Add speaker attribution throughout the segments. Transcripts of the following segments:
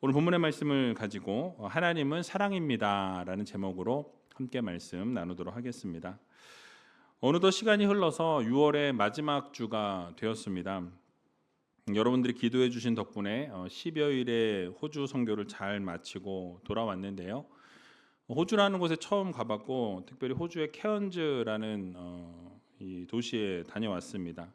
Speaker 1: 오늘 본문의 말씀을 가지고 하나님은 사랑입니다라는 제목으로 함께 말씀 나누도록 하겠습니다. 어느덧 시간이 흘러서 6월의 마지막 주가 되었습니다. 여러분들이 기도해 주신 덕분에 10여일의 호주 선교를 잘 마치고 돌아왔는데요. 호주라는 곳에 처음 가봤고 특별히 호주의 케언즈라는 이 도시에 다녀왔습니다.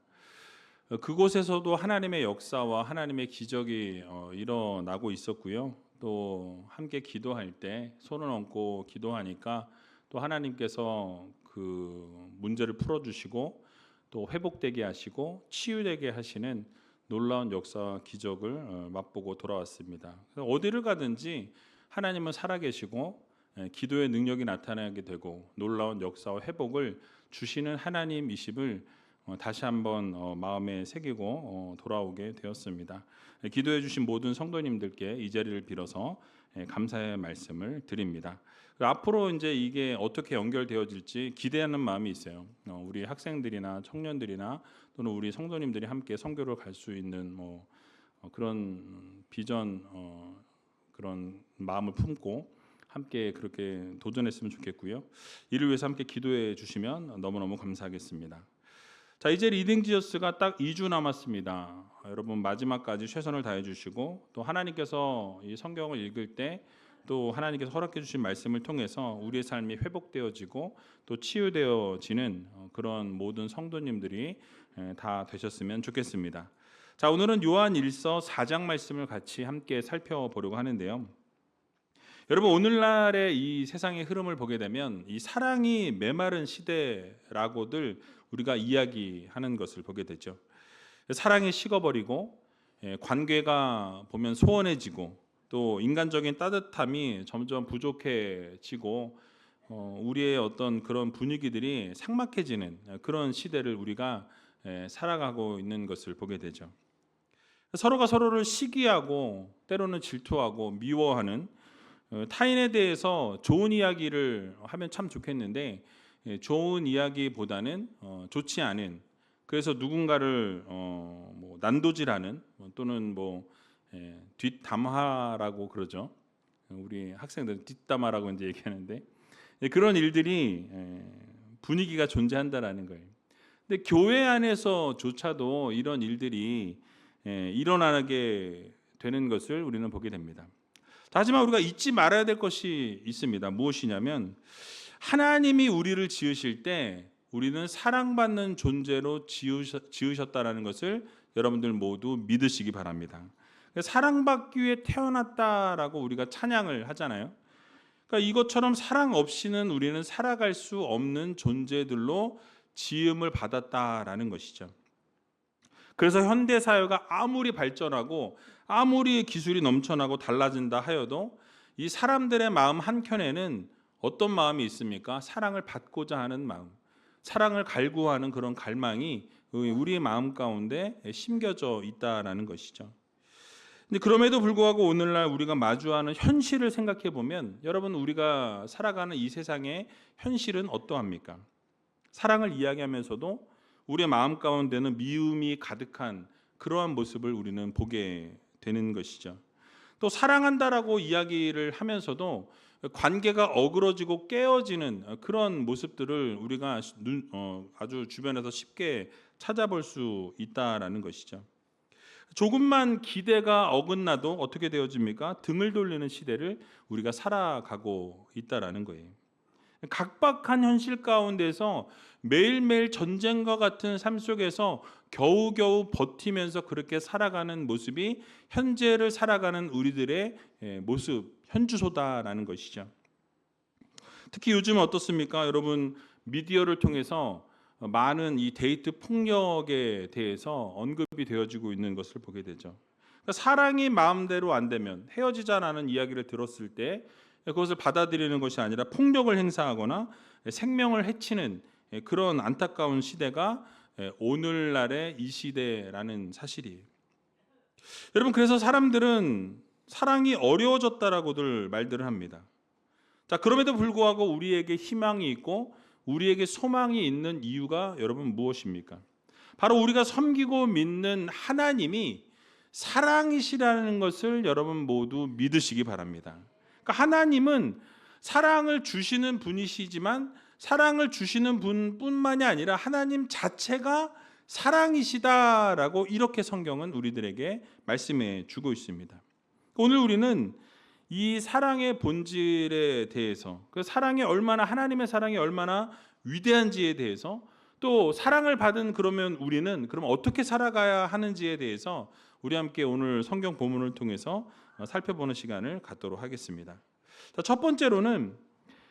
Speaker 1: 그곳에서도 하나님의 역사와 하나님의 기적이 일어나고 있었고요. 또 함께 기도할 때 손을 얹고 기도하니까 또 하나님께서 그 문제를 풀어주시고 또 회복되게 하시고 치유되게 하시는 놀라운 역사와 기적을 맛보고 돌아왔습니다. 어디를 가든지 하나님은 살아계시고 기도의 능력이 나타나게 되고 놀라운 역사와 회복을 주시는 하나님이심을 다시 한번 마음에 새기고 돌아오게 되었습니다. 기도해 주신 모든 성도님들께 이 자리를 빌어서 감사의 말씀을 드립니다. 앞으로 이제 이게 어떻게 연결되어질지 기대하는 마음이 있어요. 우리 학생들이나 청년들이나 또는 우리 성도님들이 함께 선교를 갈 수 있는 그런 비전 그런 마음을 품고 함께 그렇게 도전했으면 좋겠고요. 이를 위해서 함께 기도해 주시면 너무너무 감사하겠습니다. 자, 이제 리딩지어스가 딱 2주 남았습니다. 여러분 마지막까지 최선을 다해 주시고 또 하나님께서 이 성경을 읽을 때 또 하나님께서 허락해 주신 말씀을 통해서 우리의 삶이 회복되어지고 또 치유되어지는 그런 모든 성도님들이 다 되셨으면 좋겠습니다. 자, 오늘은 요한일서 4장 말씀을 같이 함께 살펴보려고 하는데요. 여러분 오늘날의 이 세상의 흐름을 보게 되면 이 사랑이 메마른 시대라고들 우리가 이야기하는 것을 보게 되죠. 사랑이 식어버리고 관계가 보면 소원해지고 또 인간적인 따뜻함이 점점 부족해지고 우리의 어떤 그런 분위기들이 삭막해지는 그런 시대를 우리가 살아가고 있는 것을 보게 되죠. 서로가 서로를 시기하고 때로는 질투하고 미워하는 타인에 대해서 좋은 이야기를 하면 참 좋겠는데 좋은 이야기보다는 좋지 않은 그래서 누군가를 난도질하는 또는 뒷담화라고 그러죠. 우리 학생들은 뒷담화라고 이제 얘기하는데 그런 일들이 분위기가 존재한다라는 거예요. 근데 교회 안에서조차도 이런 일들이 일어나게 되는 것을 우리는 보게 됩니다. 하지만 우리가 잊지 말아야 될 것이 있습니다. 무엇이냐면 하나님이 우리를 지으실 때 우리는 사랑받는 존재로 지으셨다라는 것을 여러분들 모두 믿으시기 바랍니다. 사랑받기 위해 태어났다라고 우리가 찬양을 하잖아요. 그러니까 이것처럼 사랑 없이는 우리는 살아갈 수 없는 존재들로 지음을 받았다라는 것이죠. 그래서 현대 사회가 아무리 발전하고 아무리 기술이 넘쳐나고 달라진다 하여도 이 사람들의 마음 한켠에는 어떤 마음이 있습니까? 사랑을 받고자 하는 마음, 사랑을 갈구하는 그런 갈망이 우리의 마음 가운데 심겨져 있다라는 것이죠. 근데 그럼에도 불구하고 오늘날 우리가 마주하는 현실을 생각해 보면 여러분 우리가 살아가는 이 세상의 현실은 어떠합니까? 사랑을 이야기하면서도 우리의 마음 가운데는 미움이 가득한 그러한 모습을 우리는 보게 되는 것이죠. 또 사랑한다라고 이야기를 하면서도 관계가 어그러지고 깨어지는 그런 모습들을 우리가 아주 주변에서 쉽게 찾아볼 수 있다라는 것이죠. 조금만 기대가 어긋나도 어떻게 되어집니까? 등을 돌리는 시대를 우리가 살아가고 있다라는 거예요. 각박한 현실 가운데서 매일매일 전쟁과 같은 삶 속에서 겨우겨우 버티면서 그렇게 살아가는 모습이 현재를 살아가는 우리들의 모습, 현주소다라는 것이죠. 특히 요즘 어떻습니까? 여러분 미디어를 통해서 많은 이 데이트 폭력에 대해서 언급이 되어지고 있는 것을 보게 되죠. 그러니까 사랑이 마음대로 안 되면 헤어지자라는 이야기를 들었을 때 그것을 받아들이는 것이 아니라 폭력을 행사하거나 생명을 해치는 그런 안타까운 시대가 오늘날의 이 시대라는 사실이에요. 여러분 그래서 사람들은 사랑이 어려워졌다라고들 말들을 합니다. 자, 그럼에도 불구하고 우리에게 희망이 있고 우리에게 소망이 있는 이유가 여러분 무엇입니까? 바로 우리가 섬기고 믿는 하나님이 사랑이시라는 것을 여러분 모두 믿으시기 바랍니다. 그러니까 하나님은 사랑을 주시는 분이시지만 사랑을 주시는 분뿐만이 아니라 하나님 자체가 사랑이시다라고 이렇게 성경은 우리들에게 말씀해 주고 있습니다. 오늘 우리는 이 사랑의 본질에 대해서, 그 사랑이 얼마나, 하나님의 사랑이 얼마나 위대한지에 대해서, 또 사랑을 받은 그러면 우리는 그럼 어떻게 살아가야 하는지에 대해서 우리 함께 오늘 성경 본문을 통해서 살펴보는 시간을 갖도록 하겠습니다. 첫 번째로는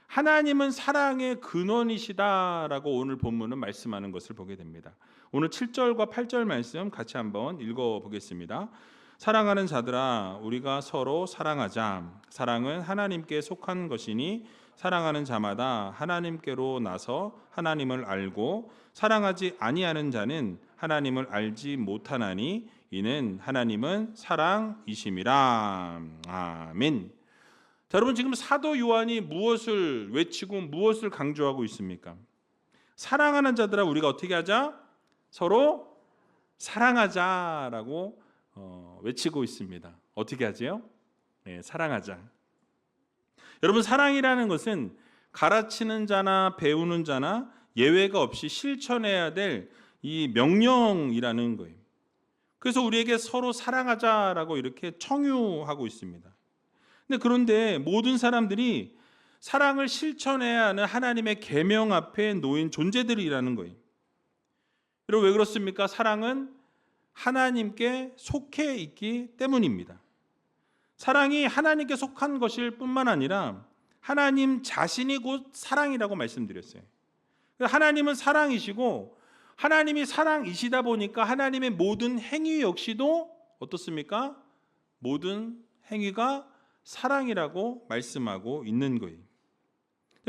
Speaker 1: 하나님은 사랑의 근원이시다라고 오늘 본문은 말씀하는 것을 보게 됩니다. 오늘 7절과 8절 말씀 같이 한번 읽어보겠습니다. 사랑하는 자들아, 우리가 서로 사랑하자. 사랑은 하나님께 속한 것이니 사랑하는 자마다 하나님께로 나서 하나님을 알고 사랑하지 아니하는 자는 하나님을 알지 못하나니 이는 하나님은 사랑이심이라. 아멘. 자, 여러분, 지금 사도 요한이 무엇을 외치고 무엇을 강조하고 있습니까? 사랑하는 자들아, 우리가 어떻게 하자? 서로 사랑하자라고 외치고 있습니다. 어떻게 하지요? 네, 사랑하자. 여러분, 사랑이라는 것은 가르치는 자나 배우는 자나 예외가 없이 실천해야 될 이 명령이라는 거예요. 그래서 우리에게 서로 사랑하자라고 이렇게 청유하고 있습니다. 그런데 모든 사람들이 사랑을 실천해야 하는 하나님의 계명 앞에 놓인 존재들이라는 거예요. 여러분, 왜 그렇습니까? 사랑은 하나님께 속해 있기 때문입니다. 사랑이 하나님께 속한 것일 뿐만 아니라 하나님 자신이 곧 사랑이라고 말씀드렸어요. 하나님은 사랑이시고 하나님이 사랑이시다 보니까 하나님의 모든 행위 역시도 어떻습니까? 모든 행위가 사랑이라고 말씀하고 있는 거예요.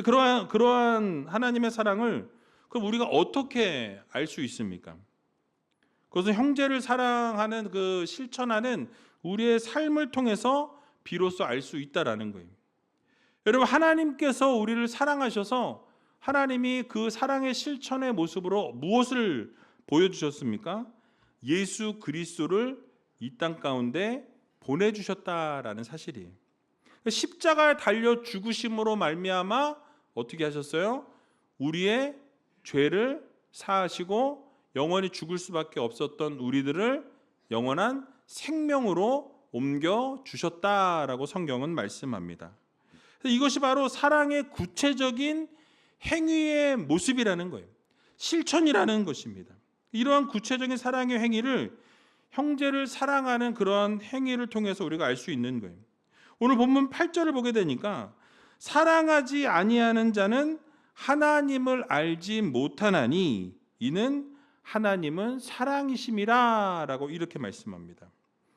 Speaker 1: 그러한 하나님의 사랑을 그럼 우리가 어떻게 알 수 있습니까? 그것은 형제를 사랑하는 그 실천하는 우리의 삶을 통해서 비로소 알 수 있다라는 거예요. 여러분, 하나님께서 우리를 사랑하셔서 하나님이 그 사랑의 실천의 모습으로 무엇을 보여주셨습니까? 예수 그리스도를 이 땅 가운데 보내주셨다라는 사실이에요. 십자가에 달려 죽으심으로 말미암아 어떻게 하셨어요? 우리의 죄를 사하시고 영원히 죽을 수밖에 없었던 우리들을 영원한 생명으로 옮겨 주셨다라고 성경은 말씀합니다. 이것이 바로 사랑의 구체적인 행위의 모습이라는 거예요. 실천이라는 것입니다. 이러한 구체적인 사랑의 행위를 형제를 사랑하는 그러한 행위를 통해서 우리가 알 수 있는 거예요. 오늘 본문 8절을 보게 되니까 사랑하지 아니하는 자는 하나님을 알지 못하나니 이는 하나님은 사랑이심이라 라고 이렇게 말씀합니다.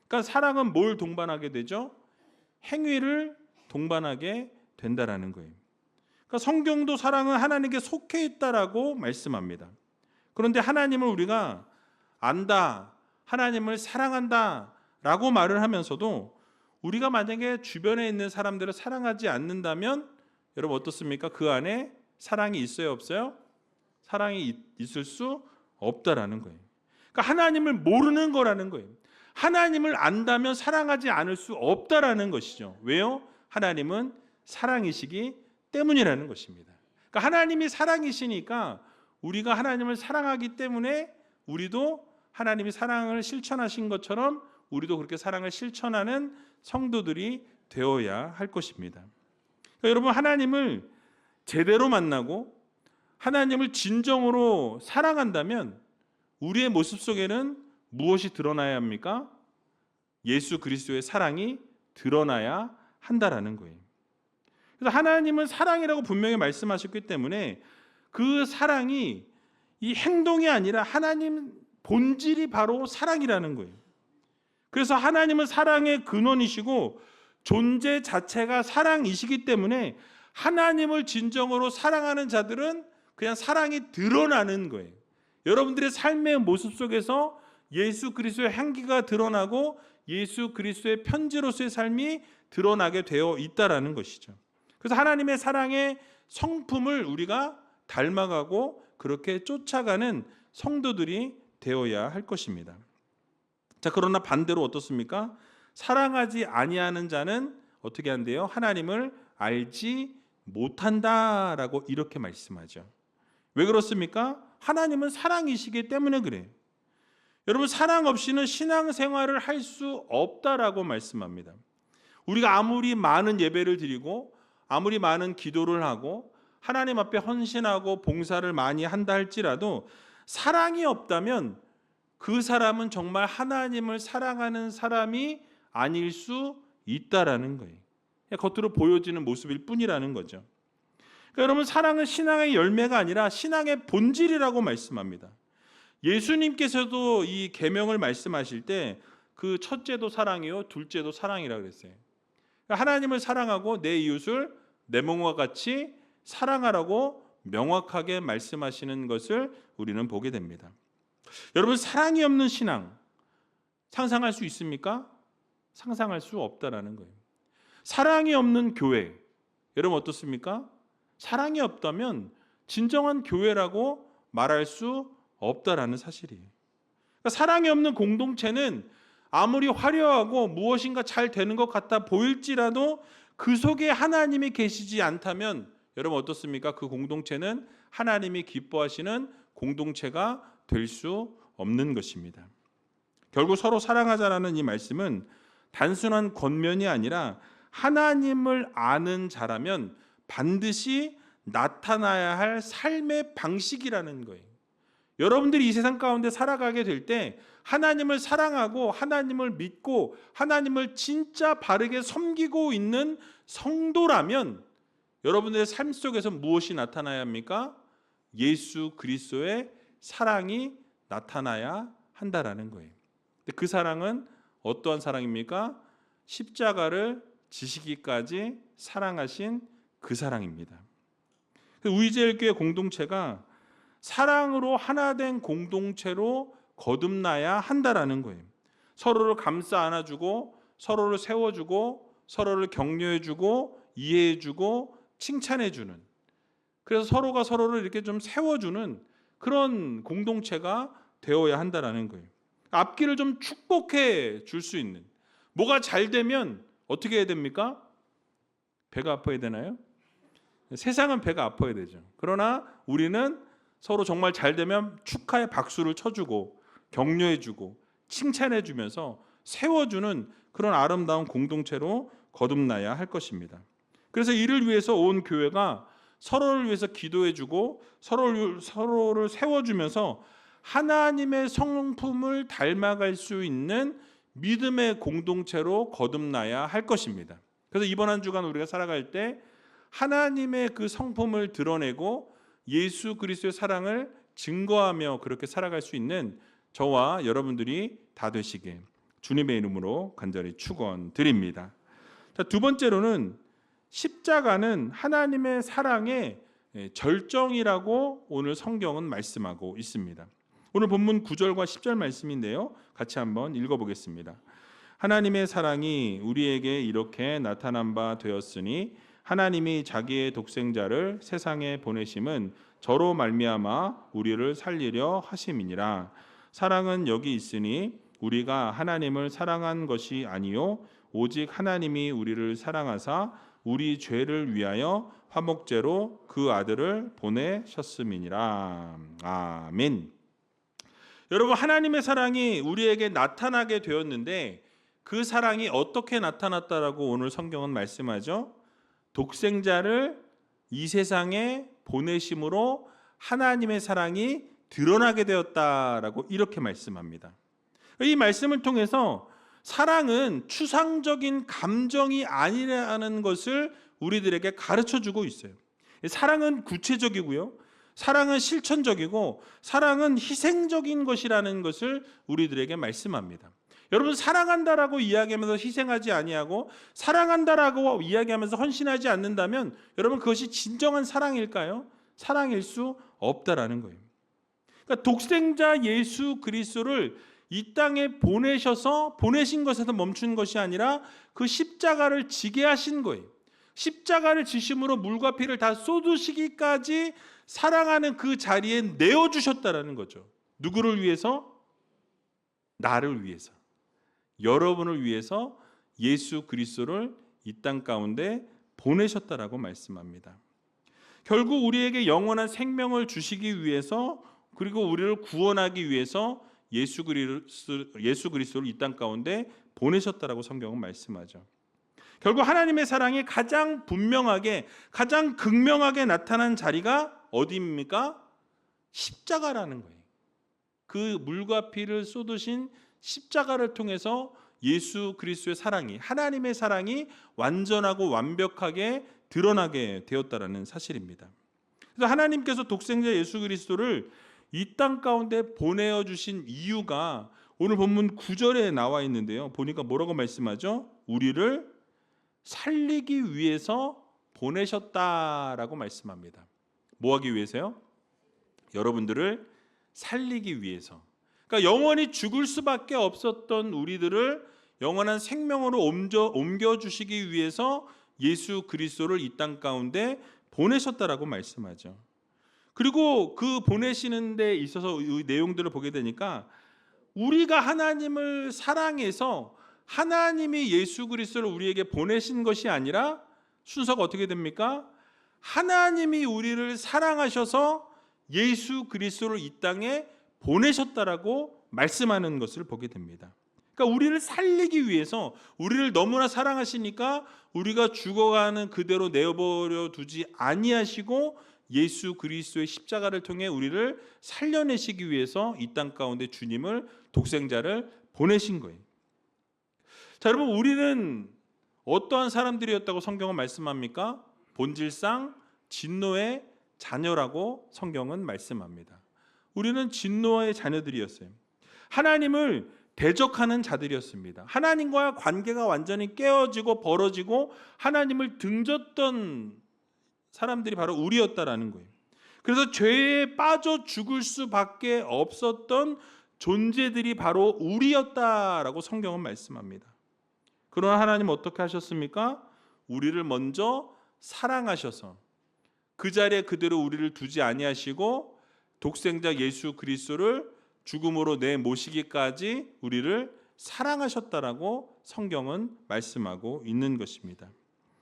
Speaker 1: 그러니까 사랑은 뭘 동반하게 되죠? 행위를 동반하게 된다라는 거예요. 그러니까 성경도 사랑은 하나님께 속해 있다라고 말씀합니다. 그런데 하나님을 우리가 안다, 하나님을 사랑한다 라고 말을 하면서도 우리가 만약에 주변에 있는 사람들을 사랑하지 않는다면 여러분 어떻습니까? 그 안에 사랑이 있어요, 없어요? 사랑이 있을 수 없다라는 거예요. 그러니까 하나님을 모르는 거라는 거예요. 하나님을 안다면 사랑하지 않을 수 없다라는 것이죠. 왜요? 하나님은 사랑이시기 때문이라는 것입니다. 그러니까 하나님이 사랑이시니까 우리가 하나님을 사랑하기 때문에 우리도 하나님이 사랑을 실천하신 것처럼 우리도 그렇게 사랑을 실천하는 성도들이 되어야 할 것입니다. 그러니까 여러분, 하나님을 제대로 만나고 하나님을 진정으로 사랑한다면 우리의 모습 속에는 무엇이 드러나야 합니까? 예수 그리스도의 사랑이 드러나야 한다라는 거예요. 그래서 하나님은 사랑이라고 분명히 말씀하셨기 때문에 그 사랑이 이 행동이 아니라 하나님 본질이 바로 사랑이라는 거예요. 그래서 하나님은 사랑의 근원이시고 존재 자체가 사랑이시기 때문에 하나님을 진정으로 사랑하는 자들은 그냥 사랑이 드러나는 거예요. 여러분들의 삶의 모습 속에서 예수 그리스도의 향기가 드러나고 예수 그리스도의 편지로서의 삶이 드러나게 되어 있다라는 것이죠. 그래서 하나님의 사랑의 성품을 우리가 닮아가고 그렇게 쫓아가는 성도들이 되어야 할 것입니다. 자, 그러나 반대로 어떻습니까? 사랑하지 아니하는 자는 어떻게 한대요? 하나님을 알지 못한다라고 이렇게 말씀하죠. 왜 그렇습니까? 하나님은 사랑이시기 때문에 그래요. 여러분, 사랑 없이는 신앙생활을 할 수 없다라고 말씀합니다. 우리가 아무리 많은 예배를 드리고 아무리 많은 기도를 하고 하나님 앞에 헌신하고 봉사를 많이 한다 할지라도 사랑이 없다면 그 사람은 정말 하나님을 사랑하는 사람이 아닐 수 있다라는 거예요. 겉으로 보여지는 모습일 뿐이라는 거죠. 그러니까 여러분, 사랑은 신앙의 열매가 아니라 신앙의 본질이라고 말씀합니다. 예수님께서도 이 계명을 말씀하실 때 그 첫째도 사랑이요 둘째도 사랑이라 그랬어요. 그러니까 하나님을 사랑하고 내 이웃을 내 몸과 같이 사랑하라고 명확하게 말씀하시는 것을 우리는 보게 됩니다. 여러분, 사랑이 없는 신앙 상상할 수 있습니까? 상상할 수 없다라는 거예요. 사랑이 없는 교회, 여러분 어떻습니까? 사랑이 없다면 진정한 교회라고 말할 수 없다라는 사실이에요. 그러니까 사랑이 없는 공동체는 아무리 화려하고 무엇인가 잘 되는 것 같아 보일지라도 그 속에 하나님이 계시지 않다면 여러분 어떻습니까? 그 공동체는 하나님이 기뻐하시는 공동체가 될 수 없는 것입니다. 결국 서로 사랑하자라는 이 말씀은 단순한 권면이 아니라 하나님을 아는 자라면 반드시 나타나야 할 삶의 방식이라는 거예요. 여러분들이 이 세상 가운데 살아가게 될 때 하나님을 사랑하고 하나님을 믿고 하나님을 진짜 바르게 섬기고 있는 성도라면 여러분들의 삶 속에서 무엇이 나타나야 합니까? 예수 그리스도의 사랑이 나타나야 한다라는 거예요. 그 사랑은 어떠한 사랑입니까? 십자가를 지시기까지 사랑하신 그 사랑입니다. 우이제일교회 공동체가 사랑으로 하나 된 공동체로 거듭나야 한다라는 거예요. 서로를 감싸 안아주고 서로를 세워주고 서로를 격려해주고 이해해주고 칭찬해주는, 그래서 서로가 서로를 이렇게 좀 세워주는 그런 공동체가 되어야 한다라는 거예요. 앞길을 좀 축복해 줄 수 있는, 뭐가 잘 되면 어떻게 해야 됩니까? 배가 아파야 되나요? 세상은 배가 아파야 되죠. 그러나 우리는 서로 정말 잘 되면 축하의 박수를 쳐주고 격려해주고 칭찬해주면서 세워주는 그런 아름다운 공동체로 거듭나야 할 것입니다. 그래서 이를 위해서 온 교회가 서로를 위해서 기도해주고 서로를 세워주면서 하나님의 성품을 닮아갈 수 있는 믿음의 공동체로 거듭나야 할 것입니다. 그래서 이번 한 주간 우리가 살아갈 때 하나님의 그 성품을 드러내고 예수 그리스도의 사랑을 증거하며 그렇게 살아갈 수 있는 저와 여러분들이 다 되시게 주님의 이름으로 간절히 축원드립니다. 자, 두 번째로는 십자가는 하나님의 사랑의 절정이라고 오늘 성경은 말씀하고 있습니다. 오늘 본문 9절과 10절 말씀인데요. 같이 한번 읽어보겠습니다. 하나님의 사랑이 우리에게 이렇게 나타난 바 되었으니 하나님이 자기의 독생자를 세상에 보내심은 저로 말미암아 우리를 살리려 하심이니라. 사랑은 여기 있으니 우리가 하나님을 사랑한 것이 아니요 오직 하나님이 우리를 사랑하사 우리 죄를 위하여 화목제로 그 아들을 보내셨음이니라. 아멘. 여러분, 하나님의 사랑이 우리에게 나타나게 되었는데 그 사랑이 어떻게 나타났다라고 오늘 성경은 말씀하죠? 독생자를 이 세상에 보내심으로 하나님의 사랑이 드러나게 되었다라고 이렇게 말씀합니다. 이 말씀을 통해서 사랑은 추상적인 감정이 아니라는 것을 우리들에게 가르쳐주고 있어요. 사랑은 구체적이고요, 사랑은 실천적이고 사랑은 희생적인 것이라는 것을 우리들에게 말씀합니다. 여러분, 사랑한다라고 이야기하면서 희생하지 아니하고 사랑한다라고 이야기하면서 헌신하지 않는다면 여러분 그것이 진정한 사랑일까요? 사랑일 수 없다라는 거예요. 그러니까 독생자 예수 그리스도를 이 땅에 보내신 것에서 멈춘 것이 아니라 그 십자가를 지게 하신 거예요. 십자가를 지심으로 물과 피를 다 쏟으시기까지 사랑하는 그 자리에 내어주셨다라는 거죠. 누구를 위해서? 나를 위해서. 여러분을 위해서 예수 그리스도를 이 땅 가운데 보내셨다라고 말씀합니다. 결국 우리에게 영원한 생명을 주시기 위해서, 그리고 우리를 구원하기 위해서 예수 그리스도를 이 땅 가운데 보내셨다라고 성경은 말씀하죠. 결국 하나님의 사랑이 가장 분명하게, 가장 극명하게 나타난 자리가 어디입니까? 십자가라는 거예요. 그 물과 피를 쏟으신 십자가를 통해서 예수 그리스도의 사랑이, 하나님의 사랑이 완전하고 완벽하게 드러나게 되었다라는 사실입니다. 그래서 하나님께서 독생자 예수 그리스도를 이 땅 가운데 보내어 주신 이유가 오늘 본문 9절에 나와 있는데요. 보니까 뭐라고 말씀하죠? 우리를 살리기 위해서 보내셨다라고 말씀합니다. 뭐 하기 위해서요? 여러분들을 살리기 위해서. 그러니까 영원히 죽을 수밖에 없었던 우리들을 영원한 생명으로 옮겨주시기 위해서 예수 그리스도를 이 땅 가운데 보내셨다라고 말씀하죠. 그리고 그 보내시는 데 있어서 이 내용들을 보게 되니까 우리가 하나님을 사랑해서 하나님이 예수 그리스도를 우리에게 보내신 것이 아니라 순서가 어떻게 됩니까? 하나님이 우리를 사랑하셔서 예수 그리스도를 이 땅에 보내셨다라고 말씀하는 것을 보게 됩니다. 그러니까 우리를 살리기 위해서, 우리를 너무나 사랑하시니까 우리가 죽어가는 그대로 내버려 두지 아니하시고 예수 그리스도의 십자가를 통해 우리를 살려내시기 위해서 이 땅 가운데 주님을, 독생자를 보내신 거예요. 자, 여러분, 우리는 어떠한 사람들이었다고 성경은 말씀합니까? 본질상 진노의 자녀라고 성경은 말씀합니다. 우리는 진노의 자녀들이었어요. 하나님을 대적하는 자들이었습니다. 하나님과 관계가 완전히 깨어지고 벌어지고 하나님을 등졌던 사람들이 바로 우리였다라는 거예요. 그래서 죄에 빠져 죽을 수밖에 없었던 존재들이 바로 우리였다라고 성경은 말씀합니다. 그러나 하나님은 어떻게 하셨습니까? 우리를 먼저 사랑하셔서 그 자리에 그대로 우리를 두지 아니하시고 독생자 예수 그리스도를 죽음으로 내모시기까지 우리를 사랑하셨다라고 성경은 말씀하고 있는 것입니다.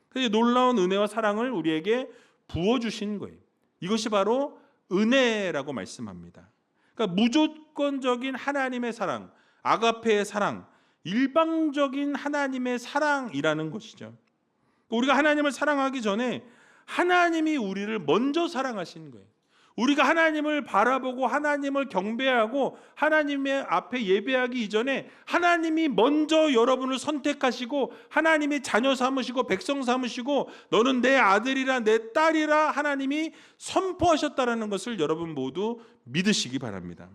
Speaker 1: 그래서 놀라운 은혜와 사랑을 우리에게 부어주신 거예요. 이것이 바로 은혜라고 말씀합니다. 그러니까 무조건적인 하나님의 사랑, 아가페의 사랑, 일방적인 하나님의 사랑이라는 것이죠. 우리가 하나님을 사랑하기 전에 하나님이 우리를 먼저 사랑하신 거예요. 우리가 하나님을 바라보고 하나님을 경배하고 하나님의 앞에 예배하기 이전에 하나님이 먼저 여러분을 선택하시고 하나님이 자녀 삼으시고 백성 삼으시고 너는 내 아들이라 내 딸이라 하나님이 선포하셨다는 것을 여러분 모두 믿으시기 바랍니다.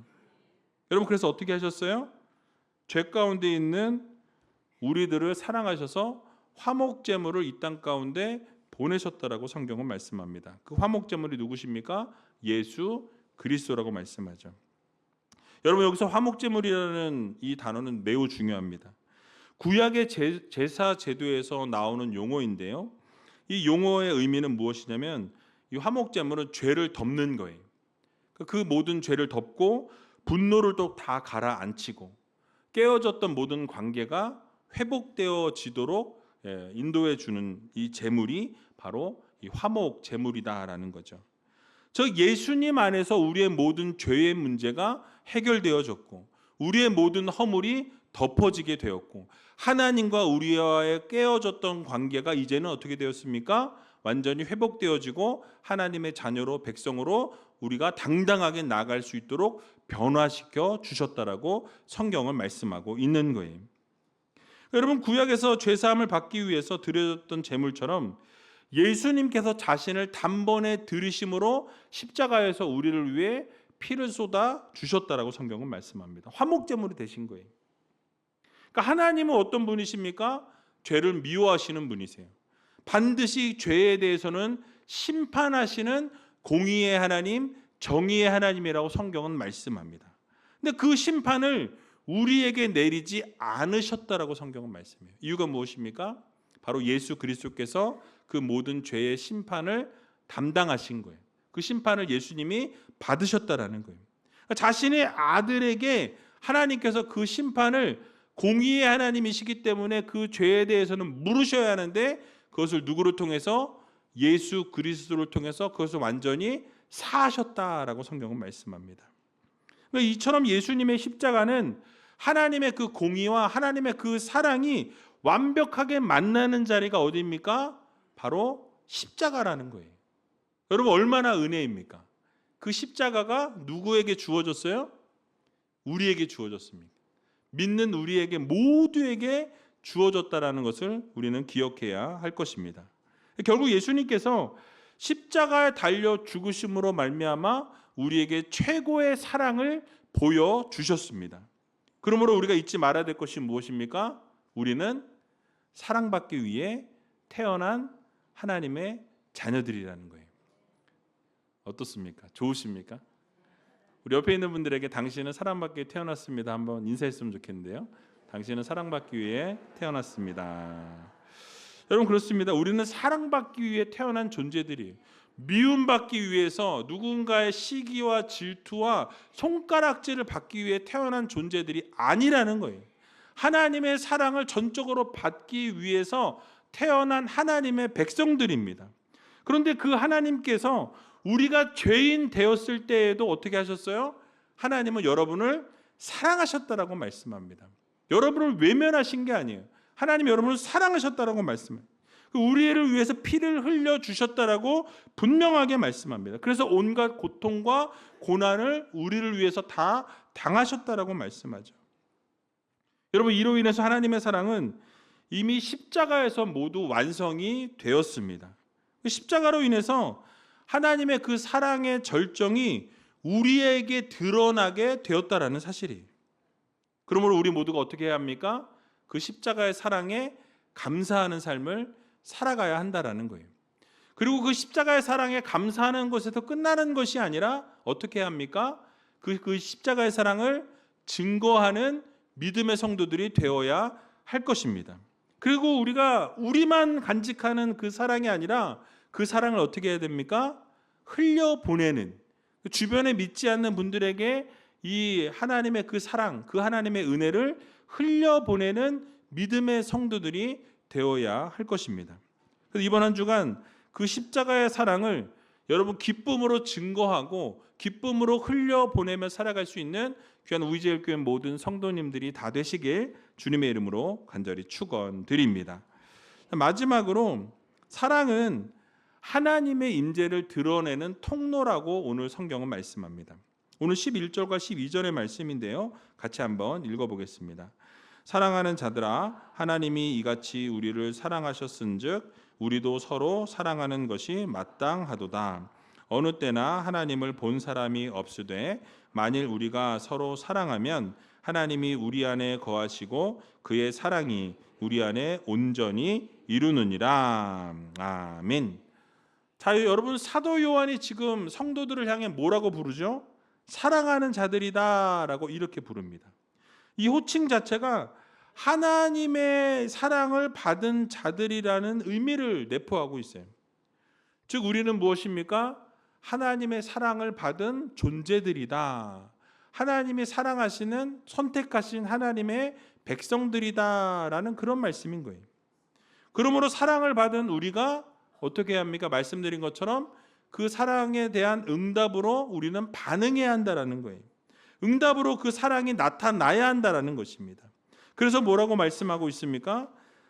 Speaker 1: 여러분, 그래서 어떻게 하셨어요? 죄 가운데 있는 우리들을 사랑하셔서 화목제물을 이 땅 가운데 보내셨다라고 성경은 말씀합니다. 그 화목제물이 누구십니까? 예수 그리스도라고 말씀하죠. 여러분, 여기서 화목제물이라는 이 단어는 매우 중요합니다. 구약의 제사 제도에서 나오는 용어인데요. 이 용어의 의미는 무엇이냐면 이 화목제물은 죄를 덮는 거예요. 그 모든 죄를 덮고 분노를 또 다 가라앉히고 깨어졌던 모든 관계가 회복되어지도록 인도해 주는 이 제물이 바로 이 화목 제물이다라는 거죠. 즉 예수님 안에서 우리의 모든 죄의 문제가 해결되어졌고 우리의 모든 허물이 덮어지게 되었고 하나님과 우리와의 깨어졌던 관계가 이제는 어떻게 되었습니까? 완전히 회복되어지고 하나님의 자녀로 백성으로 우리가 당당하게 나아갈 수 있도록 변화시켜 주셨다라고 성경은 말씀하고 있는 거예요. 여러분, 구약에서 죄사함을 받기 위해서 드려졌던 제물처럼 예수님께서 자신을 단번에 들이심으로 십자가에서 우리를 위해 피를 쏟아 주셨다라고 성경은 말씀합니다. 화목제물이 되신 거예요. 그러니까 하나님은 어떤 분이십니까? 죄를 미워하시는 분이세요. 반드시 죄에 대해서는 심판하시는 공의의 하나님, 정의의 하나님이라고 성경은 말씀합니다. 근데 그 심판을 우리에게 내리지 않으셨다라고 성경은 말씀해요. 이유가 무엇입니까? 바로 예수 그리스도께서 그 모든 죄의 심판을 담당하신 거예요. 그 심판을 예수님이 받으셨다라는 거예요. 자신의 아들에게 하나님께서 그 심판을 공의의 하나님이시기 때문에 그 죄에 대해서는 물으셔야 하는데 그것을 누구를 통해서? 예수 그리스도를 통해서 그것을 완전히 사하셨다라고 성경은 말씀합니다. 그러니까 이처럼 예수님의 십자가는 하나님의 그 공의와 하나님의 그 사랑이 완벽하게 만나는 자리가 어디입니까? 바로 십자가라는 거예요. 여러분 얼마나 은혜입니까? 그 십자가가 누구에게 주어졌어요? 우리에게 주어졌습니다. 믿는 우리에게 모두에게 주어졌다라는 것을 우리는 기억해야 할 것입니다. 결국 예수님께서 십자가에 달려 죽으심으로 말미암아 우리에게 최고의 사랑을 보여주셨습니다. 그러므로 우리가 잊지 말아야 될 것이 무엇입니까? 우리는 사랑받기 위해 태어난 하나님의 자녀들이라는 거예요. 어떻습니까? 좋으십니까? 우리 옆에 있는 분들에게 당신은 사랑받기 위해 태어났습니다. 한번 인사했으면 좋겠는데요. 당신은 사랑받기 위해 태어났습니다. 여러분 그렇습니다. 우리는 사랑받기 위해 태어난 존재들이에요. 미움받기 위해서 누군가의 시기와 질투와 손가락질을 받기 위해 태어난 존재들이 아니라는 거예요. 하나님의 사랑을 전적으로 받기 위해서 태어난 하나님의 백성들입니다. 그런데 그 하나님께서 우리가 죄인 되었을 때에도 어떻게 하셨어요? 하나님은 여러분을 사랑하셨다라고 말씀합니다. 여러분을 외면하신 게 아니에요. 하나님 여러분을 사랑하셨다라고 말씀해요. 우리를 위해서 피를 흘려 주셨다라고 분명하게 말씀합니다. 그래서 온갖 고통과 고난을 우리를 위해서 다 당하셨다라고 말씀하죠. 여러분 이로 인해서 하나님의 사랑은 이미 십자가에서 모두 완성이 되었습니다. 십자가로 인해서 하나님의 그 사랑의 절정이 우리에게 드러나게 되었다라는 사실이에요. 그러므로 우리 모두가 어떻게 해야 합니까? 그 십자가의 사랑에 감사하는 삶을 살아가야 한다라는 거예요. 그리고 그 십자가의 사랑에 감사하는 것에서 끝나는 것이 아니라 어떻게 해야 합니까? 그 십자가의 사랑을 증거하는 믿음의 성도들이 되어야 할 것입니다. 그리고 우리만 간직하는 그 사랑이 아니라 그 사랑을 어떻게 해야 됩니까? 흘려보내는, 주변에 믿지 않는 분들에게 이 하나님의 그 사랑, 그 하나님의 은혜를 흘려보내는 믿음의 성도들이 되어야 할 것입니다. 그래서 이번 한 주간 그 십자가의 사랑을 여러분 기쁨으로 증거하고 기쁨으로 흘려보내며 살아갈 수 있는 귀한 우리제일교회 모든 성도님들이 다 되시길 주님의 이름으로 간절히 축원드립니다. 마지막으로 사랑은 하나님의 임재를 드러내는 통로라고 오늘 성경은 말씀합니다. 오늘 11절과 12절의 말씀인데요. 같이 한번 읽어보겠습니다. 사랑하는 자들아 하나님이 이같이 우리를 사랑하셨은즉 우리도 서로 사랑하는 것이 마땅하도다. 어느 때나 하나님을 본 사람이 없으되 만일 우리가 서로 사랑하면 하나님이 우리 안에 거하시고 그의 사랑이 우리 안에 온전히 이루느니라. 아멘. 자, 여러분 사도 요한이 지금 성도들을 향해 뭐라고 부르죠? 사랑하는 자들이다라고 이렇게 부릅니다. 이 호칭 자체가 하나님의 사랑을 받은 자들이라는 의미를 내포하고 있어요. 즉 우리는 무엇입니까? 하나님의 사랑을 받은 존재들이다. 하나님이 사랑하시는 선택하신 하나님의 백성들이다라는 그런 말씀인 거예요. 그러므로 사랑을 받은 우리가 어떻게 해야 합니까? 말씀드린 것처럼 그 사랑에 대한 응답으로 우리는 반응해야 한다라는 거예요. 응답으로 그 사랑이 나타나야 한다라는 것입니다. 그래서 뭐라고 말씀하고 있습니까?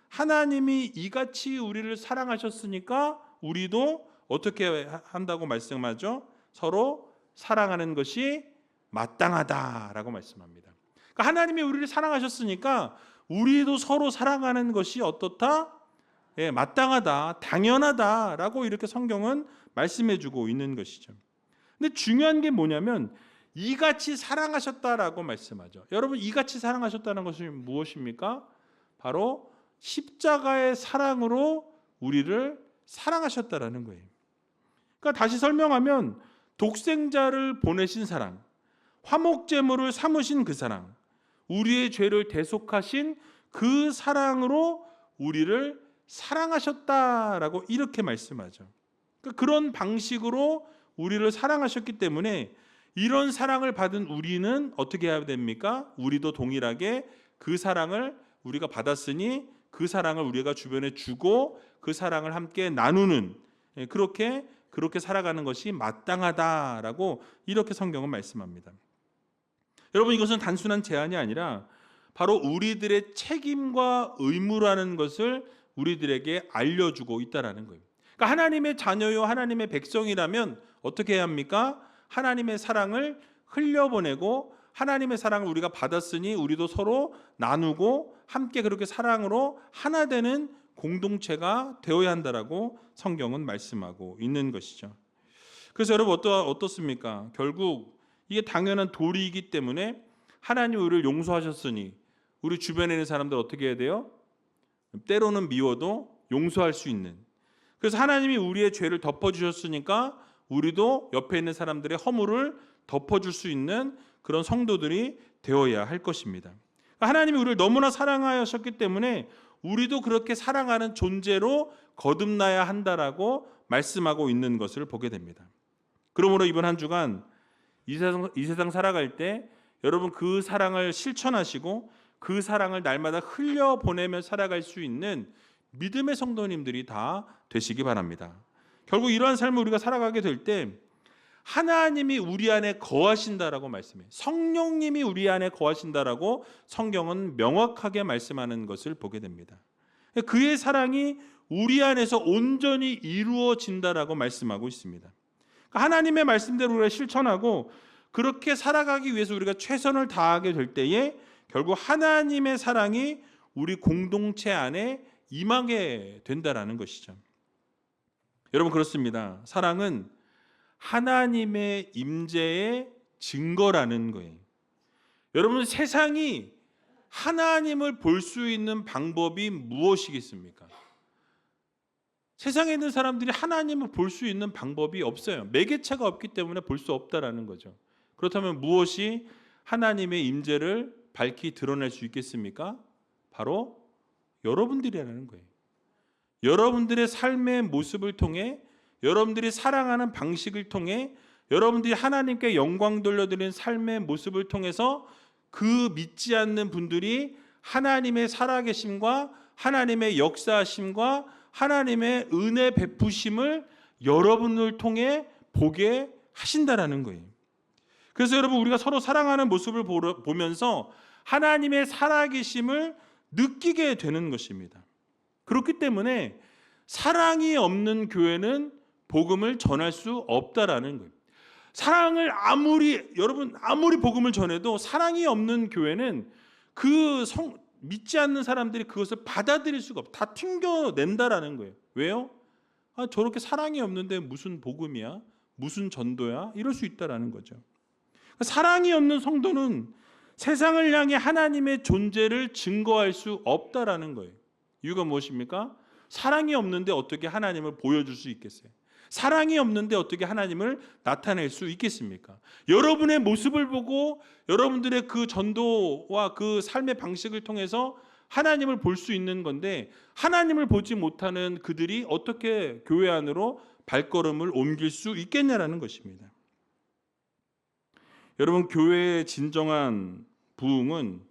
Speaker 1: 하나님이 이같이 우리를 사랑하셨으니까 우리도 어떻게 한다고 말씀하죠? 서로 사랑하는 것이 마땅하다라고 말씀합니다. 그러니까 하나님이 우리를 사랑하셨으니까 우리도 서로 사랑하는 것이 어떻다? 예, 마땅하다, 당연하다라고 이렇게 성경은 말씀해주고 있는 것이죠. 근데 중요한 게 뭐냐면 이같이 사랑하셨다라고 말씀하죠. 여러분 이같이 사랑하셨다는 것이 무엇입니까? 바로 십자가의 사랑으로 우리를 사랑하셨다라는 거예요. 그러니까 다시 설명하면 독생자를 보내신 사랑, 화목제물을 삼으신 그 사랑, 우리의 죄를 대속하신 그 사랑으로 우리를 사랑하셨다라고 이렇게 말씀하죠. 그러니까 그런 방식으로 우리를 사랑하셨기 때문에 이런 사랑을 받은 우리는 어떻게 해야 됩니까? 우리도 동일하게 그 사랑을 우리가 받았으니 그 사랑을 우리가 주변에 주고 그 사랑을 함께 나누는, 그렇게 살아가는 것이 마땅하다라고 이렇게 성경은 말씀합니다. 여러분, 이것은 단순한 제안이 아니라 바로 우리들의 책임과 의무라는 것을 우리들에게 알려주고 있다라는 거예요. 그러니까 하나님의 자녀요, 하나님의 백성이라면 어떻게 해야 합니까? 하나님의 사랑을 흘려보내고 하나님의 사랑을 우리가 받았으니 우리도 서로 나누고 함께 그렇게 사랑으로 하나 되는 공동체가 되어야 한다라고 성경은 말씀하고 있는 것이죠. 그래서 여러분 어떻습니까? 결국 이게 당연한 도리이기 때문에 하나님이 우리를 용서하셨으니 우리 주변에 있는 사람들 어떻게 해야 돼요? 때로는 미워도 용서할 수 있는, 그래서 하나님이 우리의 죄를 덮어주셨으니까 우리도 옆에 있는 사람들의 허물을 덮어줄 수 있는 그런 성도들이 되어야 할 것입니다. 하나님이 우리를 너무나 사랑하셨기 때문에 우리도 그렇게 사랑하는 존재로 거듭나야 한다라고 말씀하고 있는 것을 보게 됩니다. 그러므로 이번 한 주간 이 세상 살아갈 때 여러분 그 사랑을 실천하시고 그 사랑을 날마다 흘려보내며 살아갈 수 있는 믿음의 성도님들이 다 되시기 바랍니다. 결국 이러한 삶을 우리가 살아가게 될 때 하나님이 우리 안에 거하신다라고 말씀해요. 성령님이 우리 안에 거하신다라고 성경은 명확하게 말씀하는 것을 보게 됩니다. 그의 사랑이 우리 안에서 온전히 이루어진다라고 말씀하고 있습니다. 하나님의 말씀대로 우리가 실천하고 그렇게 살아가기 위해서 우리가 최선을 다하게 될 때에 결국 하나님의 사랑이 우리 공동체 안에 임하게 된다라는 것이죠. 여러분, 그렇습니다. 사랑은 하나님의 임재의 증거라는 거예요. 여러분, 세상이 하나님을 볼 수 있는 방법이 무엇이겠습니까? 세상에 있는 사람들이 하나님을 볼 수 있는 방법이 없어요. 매개체가 없기 때문에 볼 수 없다라는 거죠. 그렇다면 무엇이 하나님의 임재를 밝히 드러낼 수 있겠습니까? 바로 여러분들이라는 거예요. 여러분들의 삶의 모습을 통해, 여러분들이 사랑하는 방식을 통해, 여러분들이 하나님께 영광 돌려드리는 삶의 모습을 통해서 그 믿지 않는 분들이 하나님의 살아계심과 하나님의 역사하심과 하나님의 은혜 베푸심을 여러분을 통해 보게 하신다라는 거예요. 그래서 여러분, 우리가 서로 사랑하는 모습을 보면서 하나님의 살아계심을 느끼게 되는 것입니다. 그렇기 때문에 사랑이 없는 교회는 복음을 전할 수 없다라는 거예요. 사랑을 아무리 복음을 전해도 사랑이 없는 교회는 믿지 않는 사람들이 그것을 받아들일 수가 없다. 다 튕겨낸다라는 거예요. 왜요? 저렇게 사랑이 없는데 무슨 복음이야? 무슨 전도야? 이럴 수 있다라는 거죠. 사랑이 없는 성도는 세상을 향해 하나님의 존재를 증거할 수 없다라는 거예요. 이유가 무엇입니까? 사랑이 없는데 어떻게 하나님을 보여줄 수 있겠어요? 사랑이 없는데 어떻게 하나님을 나타낼 수 있겠습니까? 여러분의 모습을 보고 여러분들의 그 전도와 그 삶의 방식을 통해서 하나님을 볼 수 있는 건데, 하나님을 보지 못하는 그들이 어떻게 교회 안으로 발걸음을 옮길 수 있겠냐라는 것입니다. 여러분, 교회의 진정한 부흥은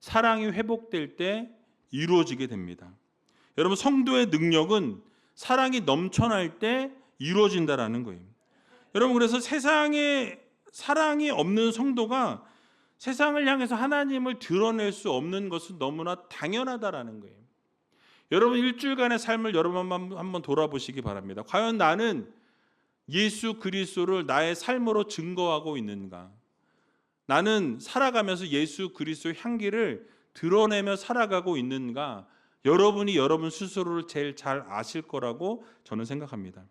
Speaker 1: 사랑이 회복될 때 이루어지게 됩니다. 여러분, 성도의 능력은 사랑이 넘쳐날 때 이루어진다라는 거예요. 여러분, 그래서 세상에 사랑이 없는 성도가 세상을 향해서 하나님을 드러낼 수 없는 것은 너무나 당연하다라는 거예요. 여러분, 일주일간의 삶을 여러분 한번 돌아보시기 바랍니다. 과연 나는 예수 그리스도를 나의 삶으로 증거하고 있는가? 나는 살아가면서 예수 그리스도의 향기를 드러내며 살아가고 있는가? 여러분이 여러분 스스로를 제일 잘 아실 거라고 저는 생각합니다.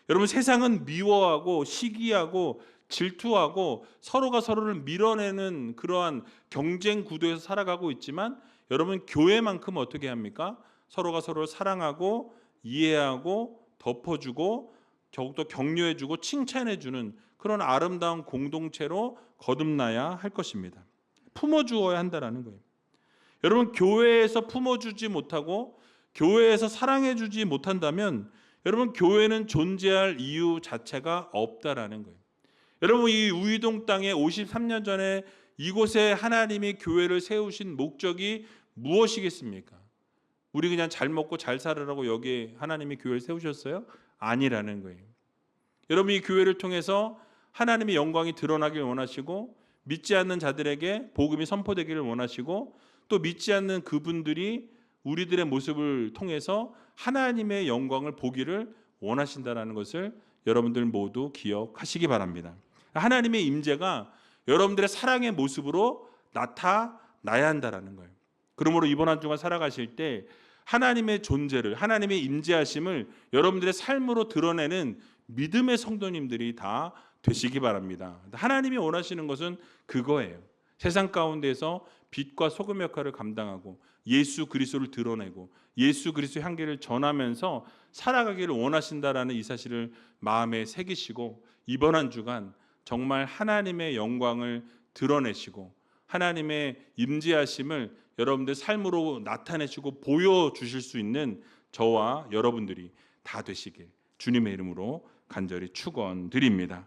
Speaker 1: 여러분, 세상은 미워하고 시기하고 질투하고 서로가 서로를 밀어내는 그러한 경쟁 구도에서 살아가고 있지만, 여러분, 교회만큼 어떻게 합니까? 서로가 서로를 사랑하고 이해하고 덮어주고 더욱더 격려해주고 칭찬해주는 그런 아름다운 공동체로 거듭나야 할 것입니다. 품어주어야 한다는 거예요. 여러분, 교회에서 품어주지 못하고 교회에서 사랑해주지 못한다면 여러분, 교회는 존재할 이유 자체가 없다라는 거예요. 여러분, 이 우이동 땅에 53년 전에 이곳에 하나님이 교회를 세우신 목적이 무엇이겠습니까? 우리 그냥 잘 먹고 잘 살으라고 여기에 하나님이 교회를 세우셨어요? 아니라는 거예요. 여러분, 이 교회를 통해서 하나님의 영광이 드러나길 원하시고, 믿지 않는 자들에게 복음이 선포되기를 원하시고, 또 믿지 않는 그분들이 우리들의 모습을 통해서 하나님의 영광을 보기를 원하신다는 것을 여러분들 모두 기억하시기 바랍니다. 하나님의 임재가 여러분들의 사랑의 모습으로 나타나야 한다는 거예요. 그러므로 이번 한 주간 살아가실 때 하나님의 존재를, 하나님의 임재하심을 여러분들의 삶으로 드러내는 믿음의 성도님들이 다 되시기 바랍니다. 하나님이 원하시는 것은 그거예요. 세상 가운데서 빛과 소금 역할을 감당하고 예수 그리스도를 드러내고 예수 그리스도 향기를 전하면서 살아가기를 원하신다라는 이 사실을 마음에 새기시고, 이번 한 주간 정말 하나님의 영광을 드러내시고 하나님의 임재하심을 여러분들 삶으로 나타내시고 보여주실 수 있는 저와 여러분들이 다 되시길 주님의 이름으로 간절히 축원드립니다.